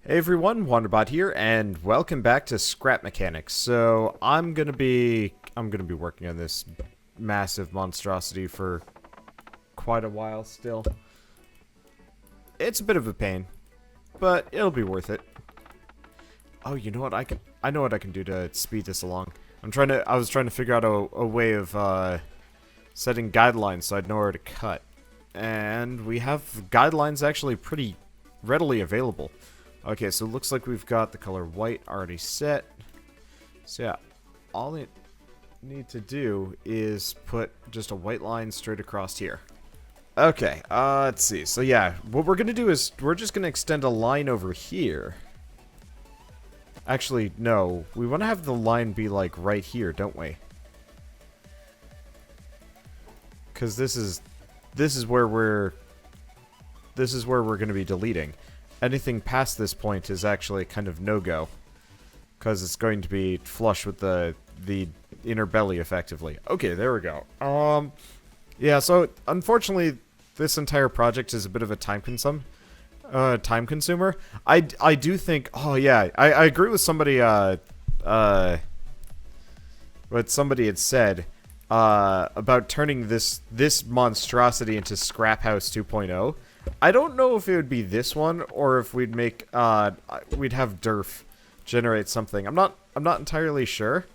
Hey everyone, Wanderbot here, and welcome back to Scrap Mechanics. So I'm gonna be working on this massive monstrosity for quite a while still. It's a bit of a pain, but it'll be worth it. Oh, you know what I know what I can do to speed this along. I was trying to figure out a way of setting guidelines so I'd know where to cut. And we have guidelines actually pretty readily available. Okay, so it looks like we've got the color white already set. So yeah, all I need to do is put just a white line straight across here. Okay, let's see. So yeah, what we're going to do is we're just going to extend a line over here. Actually, no. We want to have the line be like right here, don't we? Because this is where we're going to be deleting. Anything past this point is actually kind of no-go, because it's going to be flush with the inner belly, effectively. Okay, there we go. Yeah, so unfortunately, this entire project is a bit of a time consumer. I do think. Oh yeah, I agree with somebody. What somebody had said about turning this monstrosity into Scrap House 2.0. I don't know if it would be this one or if we'd make we'd have Durf generate something. I'm not entirely sure.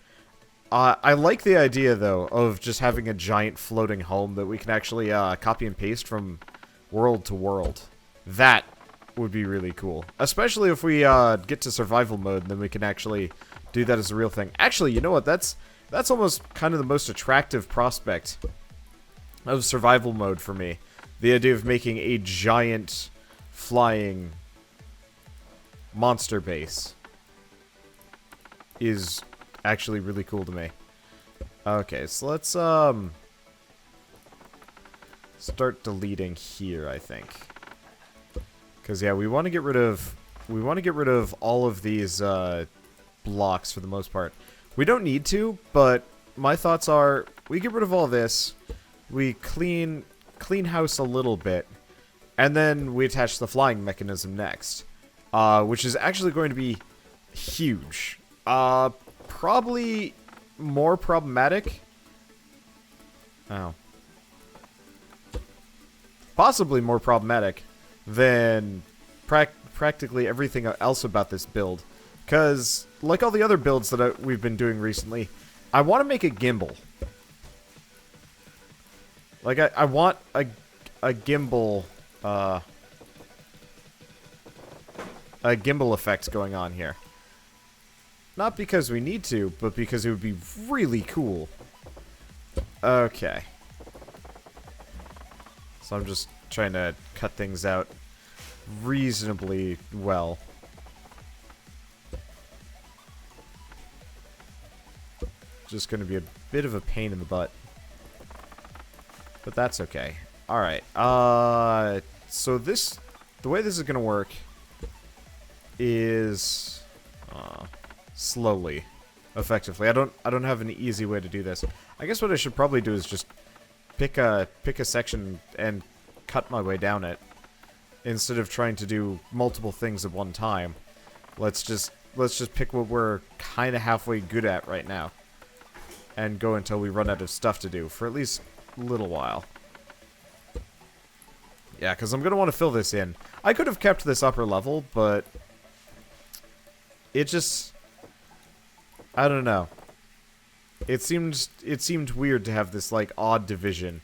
I like the idea though of just having a giant floating home that we can actually copy and paste from world to world. That would be really cool, especially if we get to survival mode. Then we can actually do that as a real thing. Actually, you know what? That's almost kind of the most attractive prospect of survival mode for me. The idea of making a giant flying monster base is actually really cool to me. Okay, so let's start deleting here, I think. Cuz yeah, we want to get rid of all of these blocks for the most part. We don't need to, but my thoughts are we get rid of all this. We clean house a little bit, and then we attach the flying mechanism next, which is actually going to be huge. Probably more problematic. Oh. Possibly more problematic than practically everything else about this build. Because, like all the other builds that we've been doing recently, I want to make a gimbal. Like, I want a gimbal, a gimbal effect going on here. Not because we need to, but because it would be really cool. Okay. So I'm just trying to cut things out reasonably well. Just going to be a bit of a pain in the butt. But that's okay. Alright, so the way this is gonna work is slowly, effectively. I don't have an easy way to do this. I guess what I should probably do is just pick a section and cut my way down it, instead of trying to do multiple things at one time. Let's just pick what we're kind of halfway good at right now, and go until we run out of stuff to do for at least little while. Yeah, because I'm going to want to fill this in. I could have kept this upper level, but it just, I don't know. It seemed weird to have this like odd division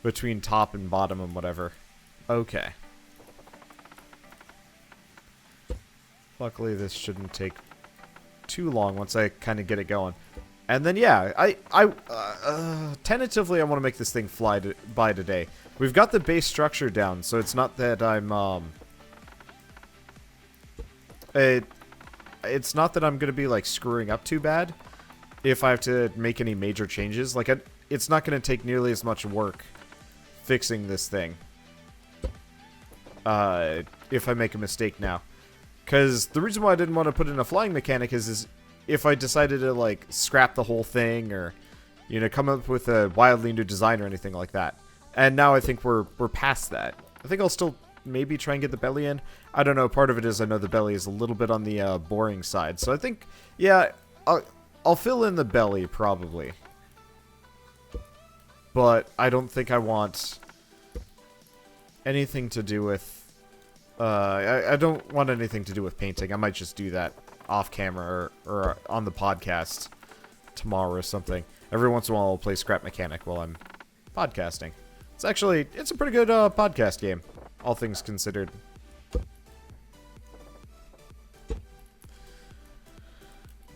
between top and bottom and whatever. Okay. Luckily this shouldn't take too long once I kind of get it going. And then, yeah, tentatively I want to make this thing fly by today. We've got the base structure down, so it's not that I'm, it's not that I'm going to be, like, screwing up too bad if I have to make any major changes. Like, it's not going to take nearly as much work fixing this thing if I make a mistake now. Because the reason why I didn't want to put in a flying mechanic is if I decided to, like, scrap the whole thing or, you know, come up with a wildly new design or anything like that. And now I think we're past that. I think I'll still maybe try and get the belly in. I don't know, part of it is I know the belly is a little bit on the boring side. So I think, yeah, I'll fill in the belly, probably. But I don't think I want anything to do with... I don't want anything to do with painting. I might just do that off camera or on the podcast tomorrow or something. Every once in a while I'll play Scrap Mechanic while I'm podcasting. It's a pretty good podcast game, all things considered.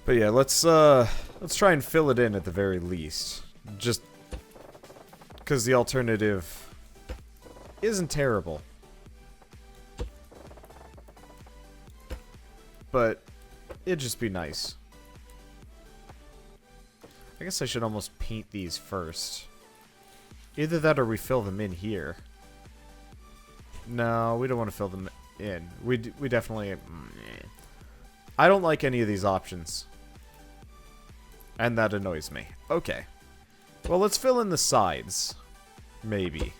But yeah, let's try and fill it in at the very least. Just because the alternative isn't terrible. But it'd just be nice. I guess I should almost paint these first. Either that or we fill them in here. No, we don't want to fill them in. We definitely... I don't like any of these options. And that annoys me. Okay. Well, let's fill in the sides. Maybe.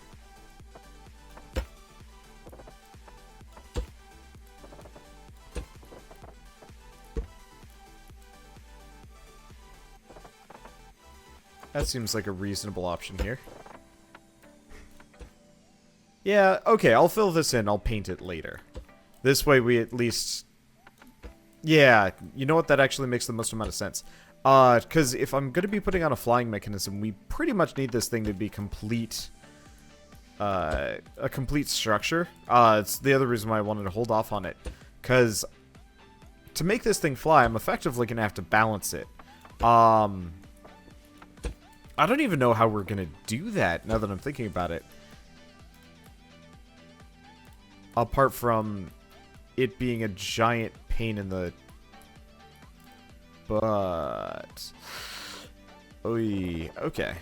That seems like a reasonable option here. Yeah, okay, I'll fill this in. I'll paint it later. This way we at least... Yeah, you know what? That actually makes the most amount of sense. Because if I'm going to be putting on a flying mechanism, we pretty much need this thing to be complete... a complete structure. It's the other reason why I wanted to hold off on it. Because to make this thing fly, I'm effectively going to have to balance it. I don't even know how we're going to do that, now that I'm thinking about it. Apart from it being a giant pain in the butt. Oy, okay.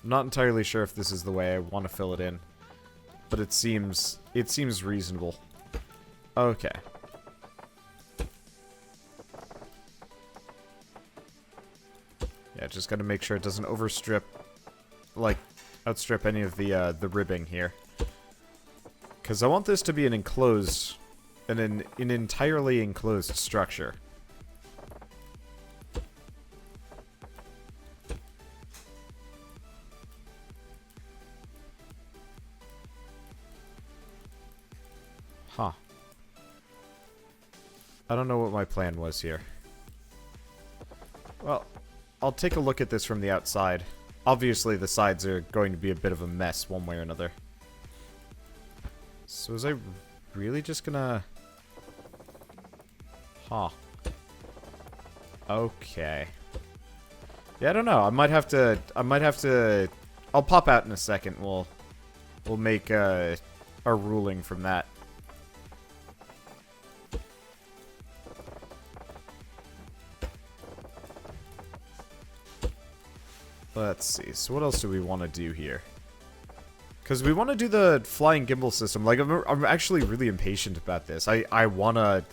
I'm not entirely sure if this is the way I want to fill it in, but it seems reasonable. Okay. Yeah, just gotta make sure it doesn't outstrip any of the ribbing here. Because I want this to be an enclosed, an entirely enclosed structure. Huh. I don't know what my plan was here. Well, I'll take a look at this from the outside. Obviously, the sides are going to be a bit of a mess one way or another. So is I really just gonna... Huh. Okay. Yeah, I don't know. I might have to... I'll pop out in a second. We'll make a ruling from that. Let's see. So what else do we want to do here? Because we want to do the flying gimbal system. Like, I'm actually really impatient about this. I wanna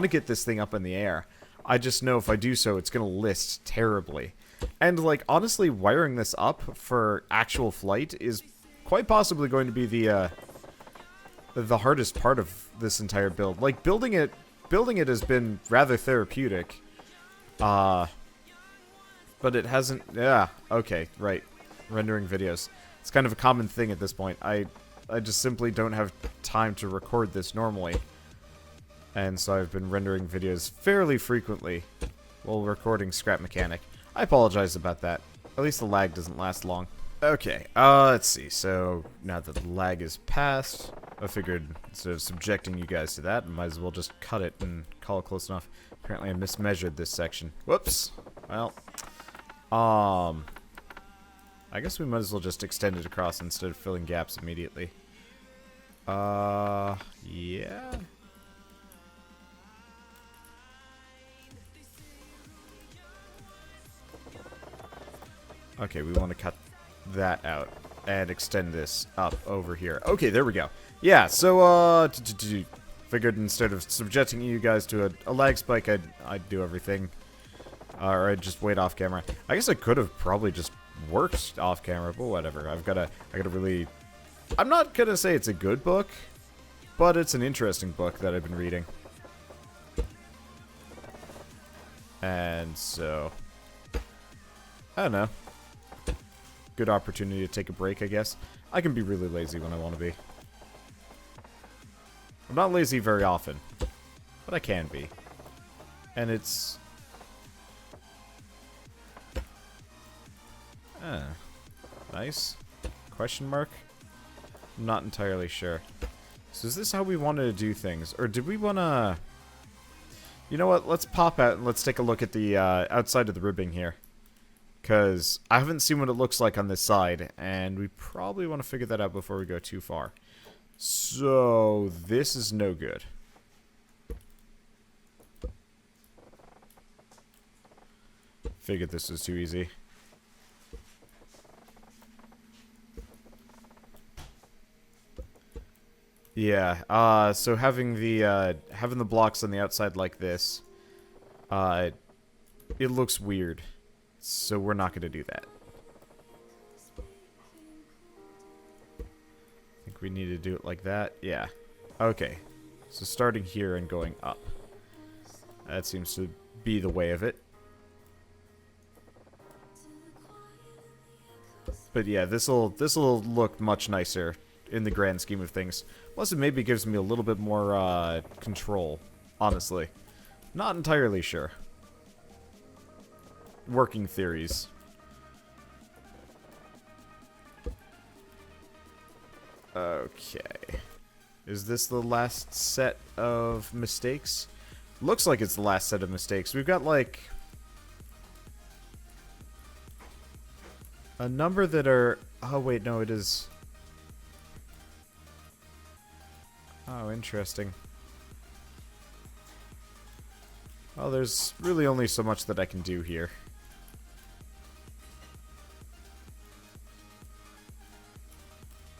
get this thing up in the air. I just know if I do so, it's gonna list terribly. And like, honestly, wiring this up for actual flight is quite possibly going to be the hardest part of this entire build. Like, building it has been rather therapeutic. But it hasn't... Yeah, okay, right. Rendering videos. It's kind of a common thing at this point. I just simply don't have time to record this normally. And so I've been rendering videos fairly frequently while recording Scrap Mechanic. I apologize about that. At least the lag doesn't last long. Okay, let's see. So, now that the lag is past, I figured instead of subjecting you guys to that, I might as well just cut it and call it close enough. Apparently I mismeasured this section. Whoops. Well... I guess we might as well just extend it across instead of filling gaps immediately. Yeah. Okay, we want to cut that out and extend this up over here. Okay, there we go. Yeah, so, figured instead of subjecting you guys to a lag spike, I'd do everything. Or I'd just wait off camera. I guess I could have probably just worked off camera, but whatever. I gotta really... I'm not gonna say it's a good book, but it's an interesting book that I've been reading. And so... I don't know. Good opportunity to take a break, I guess. I can be really lazy when I want to be. I'm not lazy very often, but I can be. And it's... nice. Question mark? I'm not entirely sure. So is this how we wanted to do things? Or did we want to... You know what? Let's pop out and let's take a look at the outside of the ribbing here. Because I haven't seen what it looks like on this side, and we probably want to figure that out before we go too far. So, this is no good. Figured this was too easy. Yeah, so having the blocks on the outside like this, it looks weird. So we're not going to do that. I think we need to do it like that. Yeah. Okay. So starting here and going up. That seems to be the way of it. But yeah, this'll look much nicer in the grand scheme of things. Plus it maybe gives me a little bit more control, honestly. Not entirely sure. Working theories. Okay. Is this the last set of mistakes? Looks like it's the last set of mistakes. We've got, like, a number that are... Oh, wait, no, it is... Oh, interesting. Well, there's really only so much that I can do here.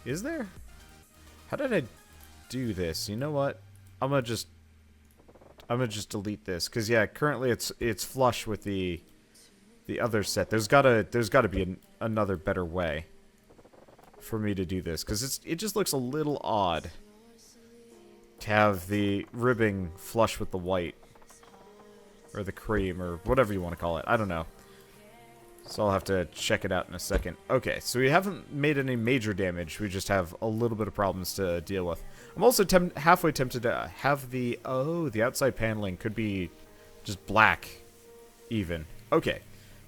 Is there? How did I do this? You know what? I'm gonna just delete this, because yeah, currently it's flush with the other set. There's gotta be another better way for me to do this, because it just looks a little odd to have the ribbing flush with the white or the cream or whatever you want to call it. I don't know. So I'll have to check it out in a second. Okay, so we haven't made any major damage. We just have a little bit of problems to deal with. I'm also halfway tempted to have the outside paneling could be just black even. Okay,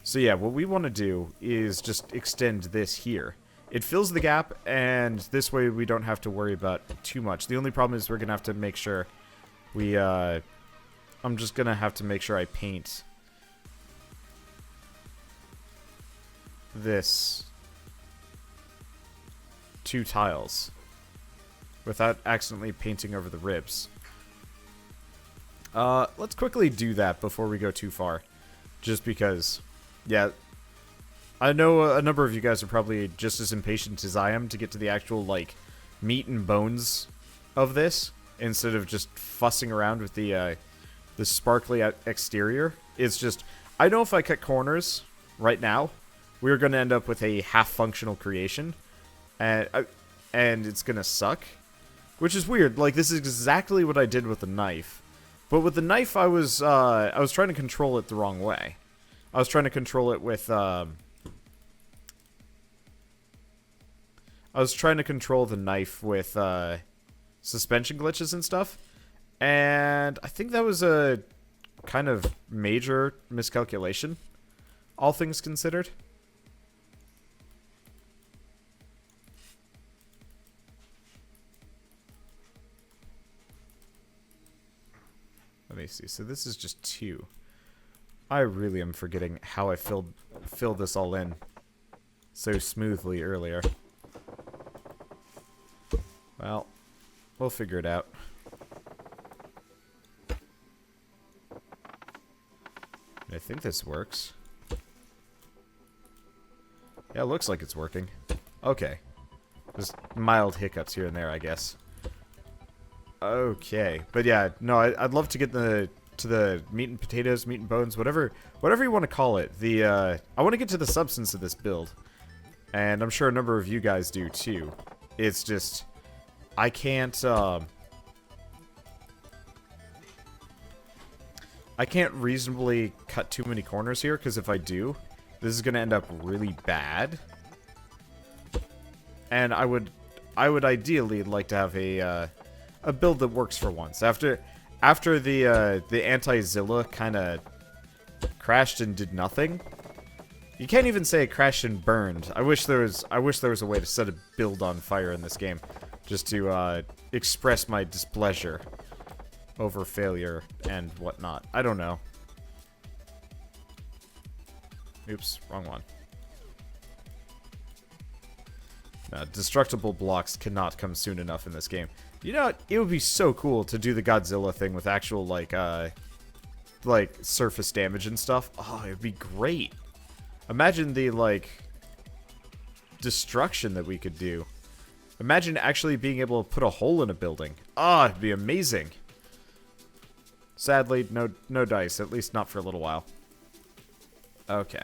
so yeah, what we want to do is just extend this here. It fills the gap, and this way we don't have to worry about too much. The only problem is we're going to have to make sure we, I'm just going to have to make sure I paint this 2 tiles without accidentally painting over the ribs. Let's quickly do that before we go too far. Just because, yeah, I know a number of you guys are probably just as impatient as I am to get to the actual, like, meat and bones of this, instead of just fussing around with the sparkly exterior. It's just, I know if I cut corners right now, we're going to end up with a half-functional creation, and it's going to suck, which is weird. Like, this is exactly what I did with the knife, but with the knife, I was trying to control it the wrong way. I was trying to control it with, I was trying to control the knife with, suspension glitches and stuff, and I think that was a kind of major miscalculation, all things considered. Let me see. So this is just 2. I really am forgetting how I filled this all in so smoothly earlier. Well, we'll figure it out. I think this works. Yeah, it looks like it's working. Okay. Just mild hiccups here and there, I guess. Okay, but yeah, no, I'd love to get the to the meat and potatoes, meat and bones, whatever you want to call it. I want to get to the substance of this build, and I'm sure a number of you guys do too. It's just I can't reasonably cut too many corners here, because if I do, this is gonna end up really bad. And I would ideally like to have a build that works for once. After the anti-Zilla kind of crashed and did nothing. You can't even say it crashed and burned. I wish there was a way to set a build on fire in this game, just to express my displeasure over failure and whatnot. I don't know. Oops, wrong one. No, destructible blocks cannot come soon enough in this game. You know, it would be so cool to do the Godzilla thing with actual, like surface damage and stuff. Oh, it would be great. Imagine the, like, destruction that we could do. Imagine actually being able to put a hole in a building. Ah, it'd be amazing. Sadly, no dice, at least not for a little while. Okay.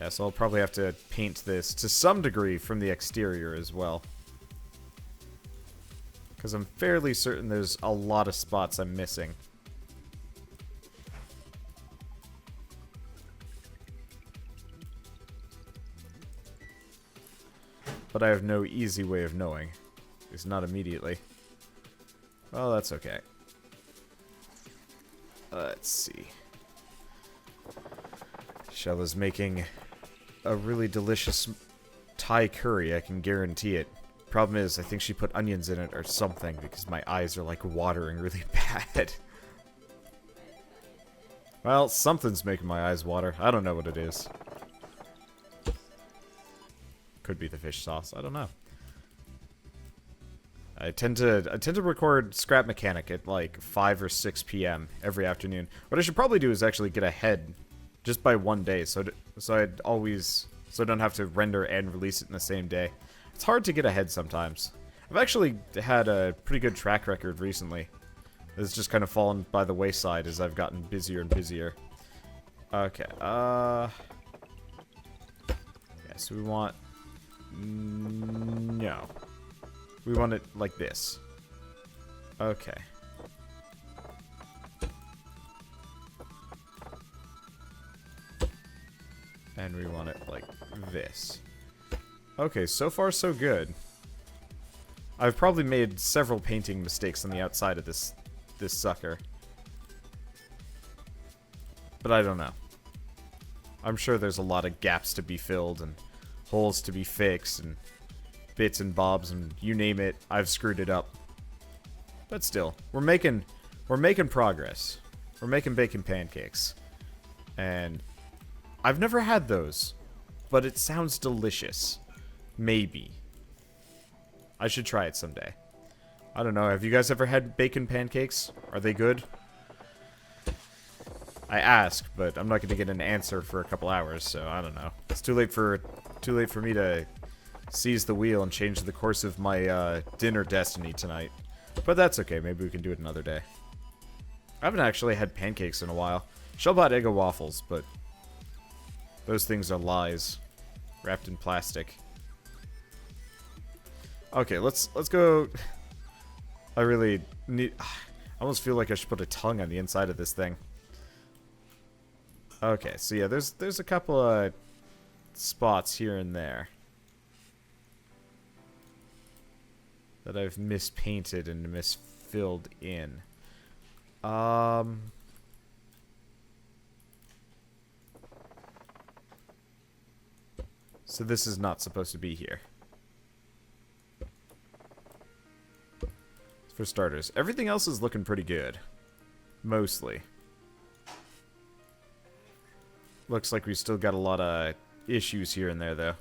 Yeah, so I'll probably have to paint this to some degree from the exterior as well. Because I'm fairly certain there's a lot of spots I'm missing. But I have no easy way of knowing. At least not immediately. Well, that's okay. Let's see. Shell is making a really delicious Thai curry, I can guarantee it. Problem is, I think she put onions in it or something, because my eyes are, like, watering really bad. Well, something's making my eyes water. I don't know what it is. Could be the fish sauce. I don't know. I tend to record Scrap Mechanic at like 5 or 6 p.m. every afternoon. What I should probably do is actually get ahead just by one day, so I don't have to render and release it in the same day. It's hard to get ahead sometimes. I've actually had a pretty good track record recently. It's just kind of fallen by the wayside as I've gotten busier and busier. Okay, yeah, so we want... No. We want it like this. Okay. And we want it like this. Okay, so far so good. I've probably made several painting mistakes on the outside of this sucker. But I don't know. I'm sure there's a lot of gaps to be filled and holes to be fixed and bits and bobs and you name it, I've screwed it up. But still, we're making progress. We're making bacon pancakes. And I've never had those, but it sounds delicious. Maybe. I should try it someday. I don't know, have you guys ever had bacon pancakes? Are they good? I ask, but I'm not going to get an answer for a couple hours, so I don't know. It's too late for me to seize the wheel and change the course of my dinner destiny tonight. But that's okay, maybe we can do it another day. I haven't actually had pancakes in a while. Shell bought Eggo waffles, but those things are lies. Wrapped in plastic. Okay, let's go. I really need... I almost feel like I should put a tongue on the inside of this thing. Okay, so yeah, there's a couple of spots here and there that I've mispainted and misfilled in. So this is not supposed to be here. For starters, everything else is looking pretty good. Mostly. Looks like we still got a lot of issues here and there, though.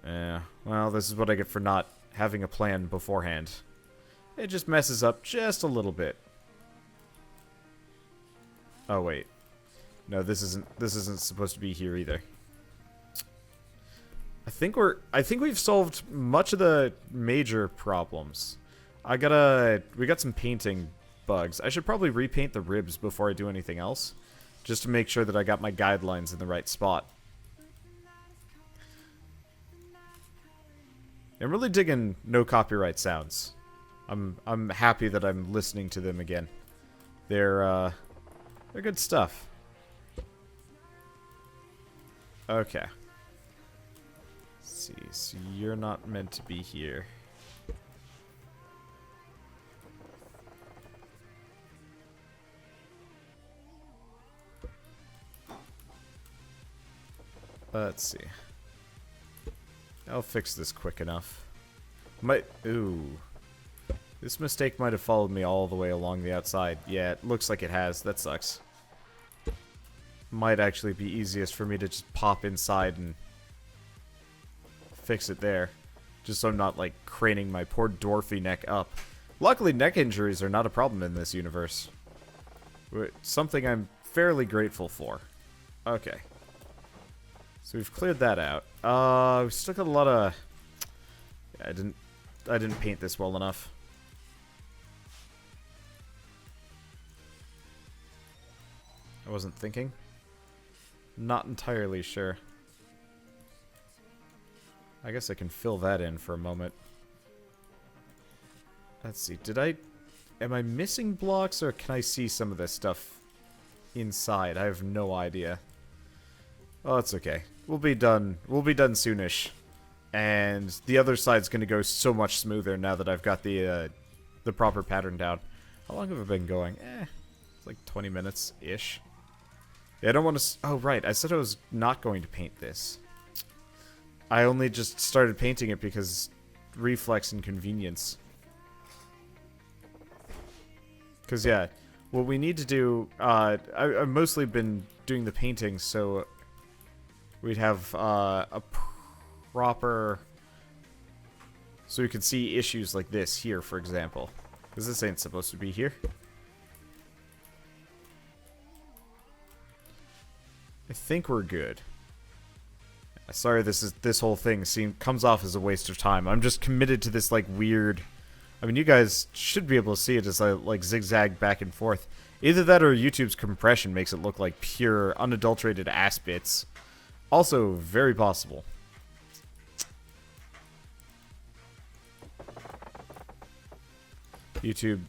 Yeah, well, this is what I get for not having a plan beforehand. It just messes up just a little bit. Oh, wait. No, this isn't supposed to be here either. I think we've solved much of the major problems. We got some painting bugs. I should probably repaint the ribs before I do anything else, just to make sure that I got my guidelines in the right spot. I'm really digging no copyright sounds. I'm happy that I'm listening to them again. They're good stuff. Okay. Let's see, so you're not meant to be here. Let's see. I'll fix this quick enough. Ooh. This mistake might have followed me all the way along the outside. Yeah, it looks like it has. That sucks. Might actually be easiest for me to just pop inside and fix it there. Just so I'm not, like, craning my poor dwarfy neck up. Luckily, neck injuries are not a problem in this universe. Something I'm fairly grateful for. Okay. So we've cleared that out. We still got a lot of... Yeah, I didn't paint this well enough. I wasn't thinking. Not entirely sure. I guess I can fill that in for a moment. Let's see, am I missing blocks, or can I see some of this stuff inside? I have no idea. Oh, it's okay. We'll be done soonish. And the other side's gonna go so much smoother now that I've got the proper pattern down. How long have I been going? It's like 20 minutes-ish. Yeah, I don't want to... Oh, right. I said I was not going to paint this. I only just started painting it because reflex and convenience. Because, yeah, what we need to do... I've mostly been doing the painting, so we'd have a proper... So we could see issues like this here, for example. Because this ain't supposed to be here. I think we're good. Sorry, this whole thing comes off as a waste of time. I'm just committed to this, like, weird... I mean, you guys should be able to see it as I, like, zigzag back and forth. Either that or YouTube's compression makes it look like pure, unadulterated ass bits. Also, very possible. YouTube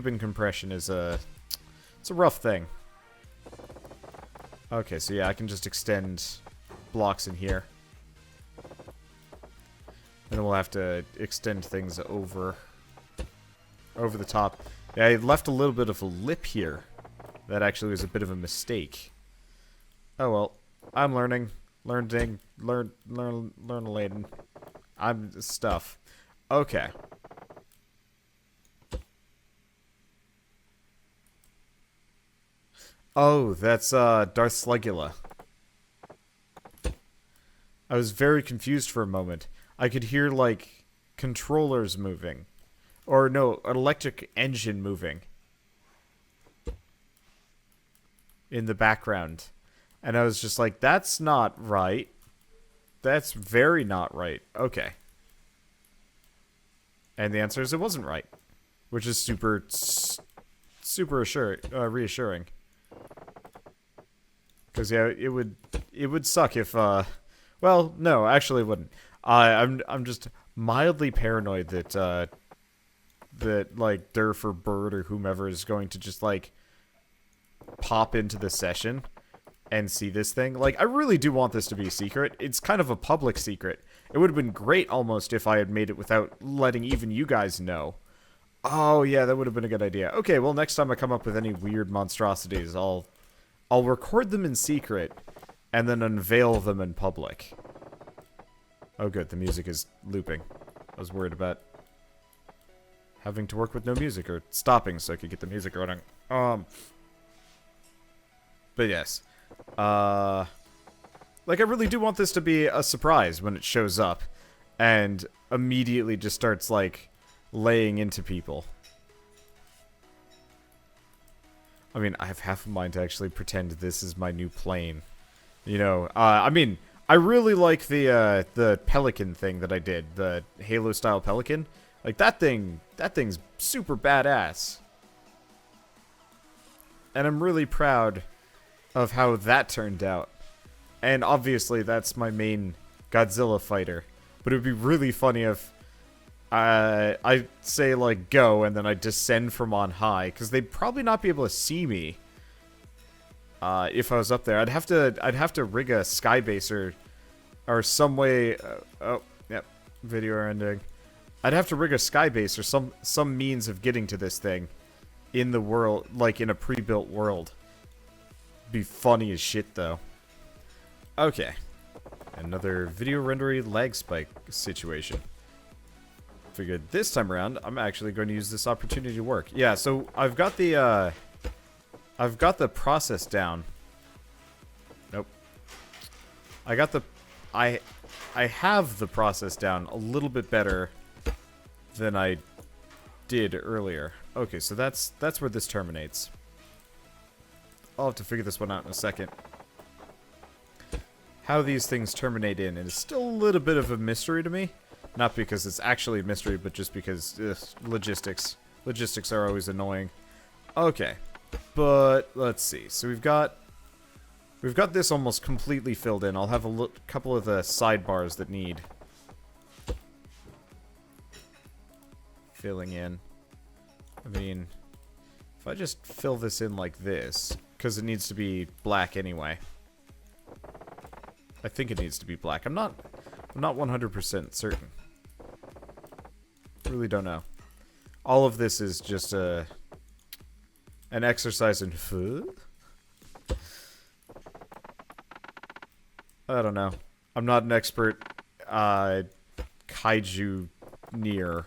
and compression is it's a rough thing. Okay, so yeah, I can just extend blocks in here. And then we'll have to extend things over the top. Yeah, I left a little bit of a lip here. That actually was a bit of a mistake. Oh well, I'm learning. Learning. I'm stuff. Okay. Oh, that's Ultra-Slugula. I was very confused for a moment. I could hear, like, controllers moving. Or, no, an electric engine moving. In the background. And I was just like, that's not right. That's very not right. Okay. And the answer is it wasn't right. Which is super reassuring. Because, yeah, it would suck if, well, no, actually it wouldn't. I'm just mildly paranoid that, like, Durf or Bird or whomever is going to just, like, pop into the session and see this thing. Like, I really do want this to be a secret. It's kind of a public secret. It would have been great, almost, if I had made it without letting even you guys know. Oh, yeah, that would have been a good idea. Okay, well, next time I come up with any weird monstrosities, I'll record them in secret and then unveil them in public. Oh, good, the music is looping. I was worried about having to work with no music or stopping so I could get the music running. But yes. Like, I really do want this to be a surprise when it shows up and immediately just starts, like, laying into people. I mean, I have half a mind to actually pretend this is my new plane. You know, I mean, I really like the Pelican thing that I did, the Halo-style Pelican. Like, that thing's super badass. And I'm really proud of how that turned out. And obviously, that's my main Godzilla fighter. But it would be really funny if I say, like, go, and then I descend from on high. Because they'd probably not be able to see me if I was up there. I'd have to rig a skybase or some way... oh, yep. Video ending. I'd have to rig a skybase or some means of getting to this thing in the world, like in a pre-built world. Be funny as shit, though. Okay. Another video rendery lag spike situation. Figured this time around, I'm actually going to use this opportunity to work. Yeah, so I've got the process down. Nope. I have the process down a little bit better than I did earlier. Okay, so that's where this terminates. I'll have to figure this one out in a second. How these things terminate in is still a little bit of a mystery to me. Not because it's actually a mystery, but just because logistics. Logistics are always annoying. Okay, but let's see. So we've got this almost completely filled in. I'll have a couple of the sidebars that need filling in. I mean, if I just fill this in like this, because it needs to be black anyway. I think it needs to be black. I'm not 100% certain. Really don't know. All of this is just an exercise in food. I don't know. I'm not an expert kaiju near.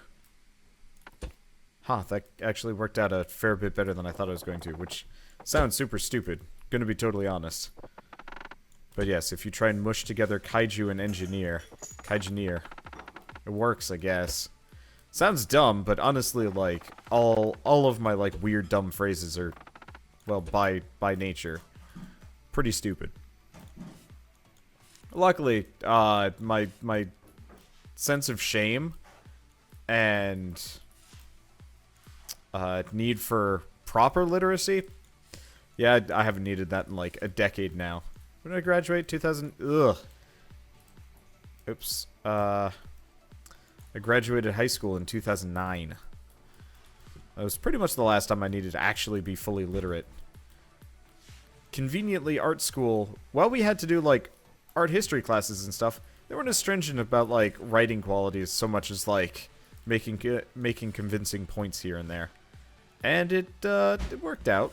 Huh, that actually worked out a fair bit better than I thought it was going to, which sounds super stupid. Gonna be totally honest. But yes, if you try and mush together kaiju and engineer, it works, I guess. Sounds dumb, but honestly, like, all of my, like, weird dumb phrases are, well, by nature, pretty stupid. Luckily, my sense of shame and need for proper literacy, yeah, I haven't needed that in like a decade now. When did I graduate? 2000. Ugh. Oops. I graduated high school in 2009. That was pretty much the last time I needed to actually be fully literate. Conveniently, art school, while we had to do like art history classes and stuff, they weren't as stringent about like writing qualities so much as like making convincing points here and there. And it worked out,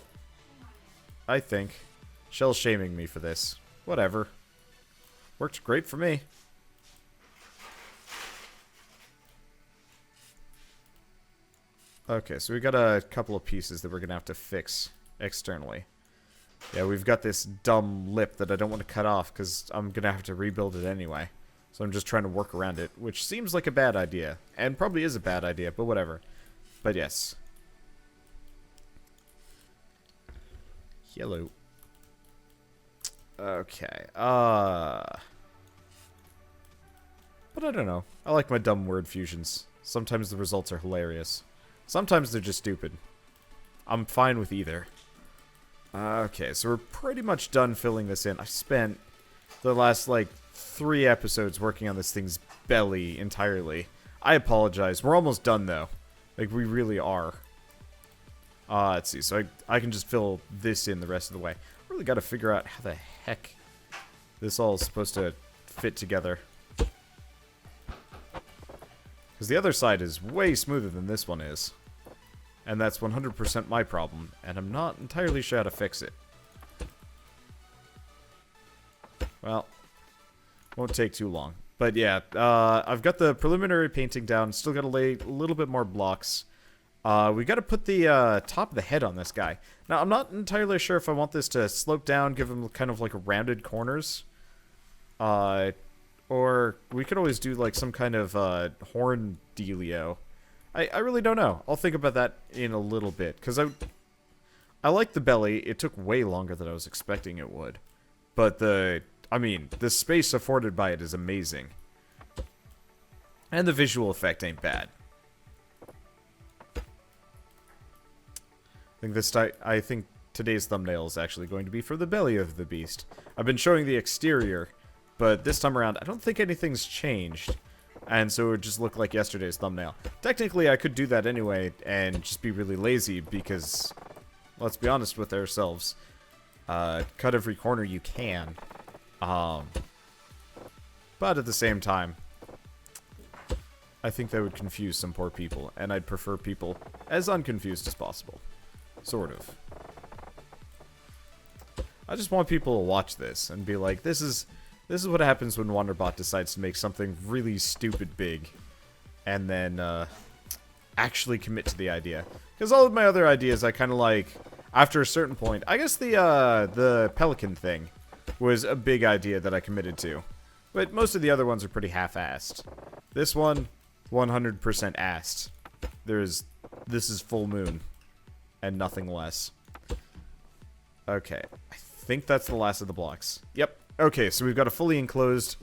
I think. Shell's shaming me for this. Whatever. Worked great for me. Okay, so we got a couple of pieces that we're going to have to fix externally. Yeah, we've got this dumb lip that I don't want to cut off because I'm going to have to rebuild it anyway. So I'm just trying to work around it, which seems like a bad idea. And probably is a bad idea, but whatever. But yes. Yellow. Okay. But I don't know. I like my dumb word fusions. Sometimes the results are hilarious. Sometimes they're just stupid. I'm fine with either. Okay, so we're pretty much done filling this in. I spent the last, like, 3 episodes working on this thing's belly entirely. I apologize. We're almost done, though. Like, we really are. Let's see. So I can just fill this in the rest of the way. Really got to figure out how the heck this all is supposed to fit together. Because the other side is way smoother than this one is. And that's 100% my problem. And I'm not entirely sure how to fix it. Well, won't take too long. But yeah, I've got the preliminary painting down. Still got to lay a little bit more blocks. We got to put the top of the head on this guy. Now, I'm not entirely sure if I want this to slope down, give him kind of like rounded corners. Or we could always do like some kind of horn dealio. I really don't know. I'll think about that in a little bit. Because I like the belly. It took way longer than I was expecting it would. But the space afforded by it is amazing. And the visual effect ain't bad. I think today's thumbnail is actually going to be for the belly of the beast. I've been showing the exterior, but this time around, I don't think anything's changed. And so it would just look like yesterday's thumbnail. Technically, I could do that anyway and just be really lazy because, let's be honest with ourselves, cut every corner you can. But at the same time, I think that would confuse some poor people, and I'd prefer people as unconfused as possible. Sort of. I just want people to watch this and be like, this is what happens when Wanderbot decides to make something really stupid big, and then actually commit to the idea. Because all of my other ideas, I kind of like, after a certain point, I guess the pelican thing was a big idea that I committed to. But most of the other ones are pretty half-assed. This one, 100% assed. This is full moon, and nothing less. Okay, I think that's the last of the blocks. Yep. Okay, so we've got a fully enclosed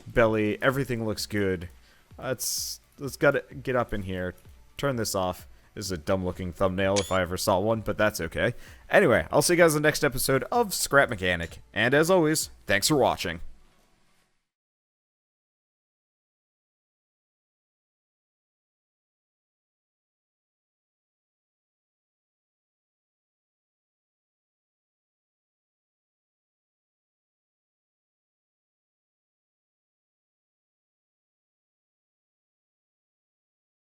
belly. Everything looks good. Let's get up in here. Turn this off. This is a dumb-looking thumbnail if I ever saw one, but that's okay. Anyway, I'll see you guys in the next episode of Scrap Mechanic. And as always, thanks for watching.